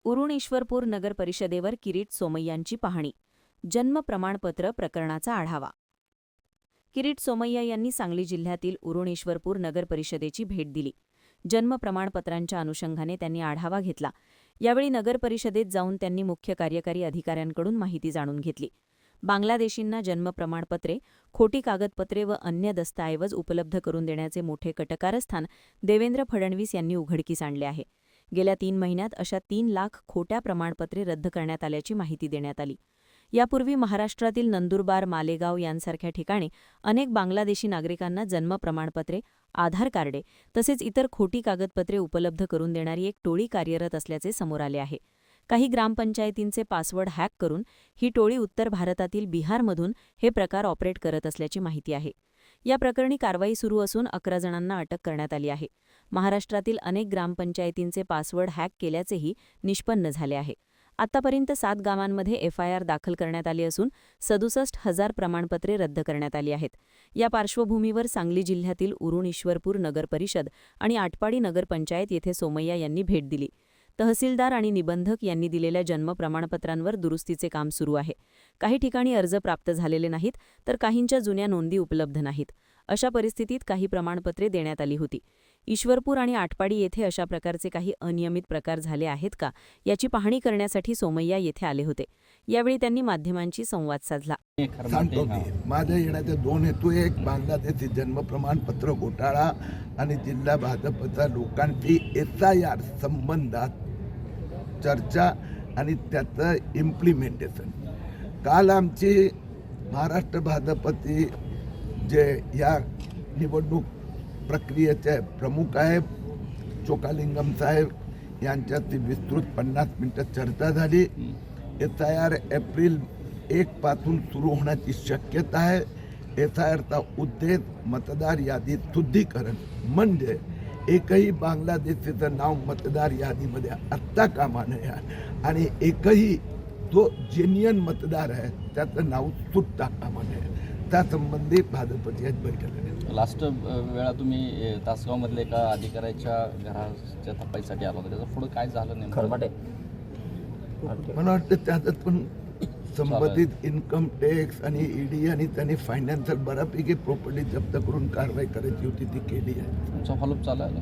उरुण ईश्वरपूर नगर परिषदेवर किरीट सोमय्यांची पाहणी. जन्म प्रमाणपत्र प्रकरणाचा आढावा. किरीट सोमय्या यांनी सांगली जिल्ह्यातील उरुण ईश्वरपूर नगर परिषदेची भेट दिली. जन्म प्रमाणपत्रांच्या अनुषंगाने त्यांनी आढावा घेतला. यावेळी नगर परिषदेत जाऊन त्यांनी मुख्य कार्यकारी अधिकाऱ्यांकडून माहिती जाणून घेतली. बांगलादेशींना जन्म प्रमाणपत्रे, खोटी कागदपत्रे व अन्य दस्तऐवज उपलब्ध करून देण्याचे मोठे कटकारस्थान देवेंद्र फडणवीस यांनी उघडकीस आणले आहे. गेल्या 3 महिन्यात अशा 3 लाख खोट्या प्रमाणपत्रे रद्द करण्यात आल्याची माहिती देण्यात आली. यापूर्वी महाराष्ट्रातील नंदुरबार, मालेगाव यांसारख्या ठिकाणी अनेक बांगलादेशी नागरिकांना जन्म प्रमाणपत्रे, आधार कार्डे तसेच इतर खोटी कागदपत्रे उपलब्ध करून देणारी एक टोळी कार्यरत असल्याचे समोर आले आहे. काही ग्रामपंचायतींचे पासवर्ड हॅक करून ही टोळी उत्तर भारतातील बिहारमधून हे प्रकार ऑपरेट करत असल्याची माहिती आहे. या प्रकरणी कारवाई सुरू असून 11 जणांना अटक करण्यात आली आहे. महाराष्ट्रातील अनेक ग्रामपंचायतींचे पासवर्ड हॅक केल्याचेही निष्पन्न झाले आहे. आतापर्यंत 7 गावांमध्ये FIR दाखल करण्यात आली असून 67,000 प्रमाणपत्रे रद्द करण्यात आली आहेत. या पार्श्वभूमीवर सांगली जिल्ह्यातील उरुण ईश्वरपूर नगर परिषद आणि आटपाडी नगरपंचायत येथे सोमय्या यांनी भेट दिली. तहसीलदार आणि निबंधक यांनी दिलेल्या जन्म प्रमाणपत्रांवर दुरुस्तीचे काम सुरू आहे. काही ठिकाणी अर्ज प्राप्त झालेले नाहीत, तर काहींच्या जुन्या नोंदी उपलब्ध नाहीत. अशा परिस्थितीत काही प्रमाणपत्रे देण्यात आली होती. ईश्वरपूर आणि आटपाडी येथे अशा प्रकारचे काही अनियमित प्रकार झाले आहेत का, याची पाहणी करण्यासाठी सोमय्या येथे आले होते. यावेळी त्यांनी माध्यमांशी संवाद साधला. माझ्या येण्याचे 2 हेतू, एक बांगलादेशी जन्म प्रमाणपत्र घोटाळा आणि जिल्हा भाजपच्या लोकांची SIR संबंधात चर्चा आणि त्याचं इम्प्लिमेंटेशन. काल आमची महाराष्ट्र भाजपची जे या निवडणूक प्रक्रियेचे प्रमुख आहे चोकालिंगम साहेब यांच्याशी विस्तृत 50 मिनिटं चर्चा झाली. SIR एप्रिल 1 पासून सुरू होण्याची शक्यता आहे. SIRचा उद्देश मतदार यादीत शुद्धीकरण, म्हणजे एकही बांगलादेशीचं नाव मतदार यादीमध्ये असता कामा नये आणि एकही जो जेन्युइन मतदार आहे त्याचं नाव सुटता कामा नये. त्यासंबंधी भाजपची आज बैठक आहे. लास्ट वेळा तुम्ही तासगावमधल्या एका अधिकाऱ्याच्या घराच्या तपासणीसाठी आला होता, त्याचं पुढे काय झालं नेमकं? मला वाटतं त्याच्यात पण संबंधित इन्कम टॅक्स आणि ED आणि त्यांनी फायनान्शियल बऱ्यापैकी प्रॉपर्टी जप्त करून कारवाई करायची होती, ती केली आहे. तुमचा फॉलोअप चालू आहे ना?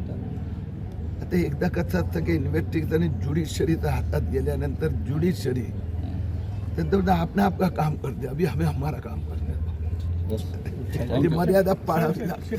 आता एकदा कसं असतं की इन्व्हेस्टिगेशन आणि ज्युडिशरीच्या हातात गेल्यानंतर ज्युडिशरी त्यांचं अपने आप का काम करते, अभी हमें हमारा काम करते, मर्यादा पाळावी लागते.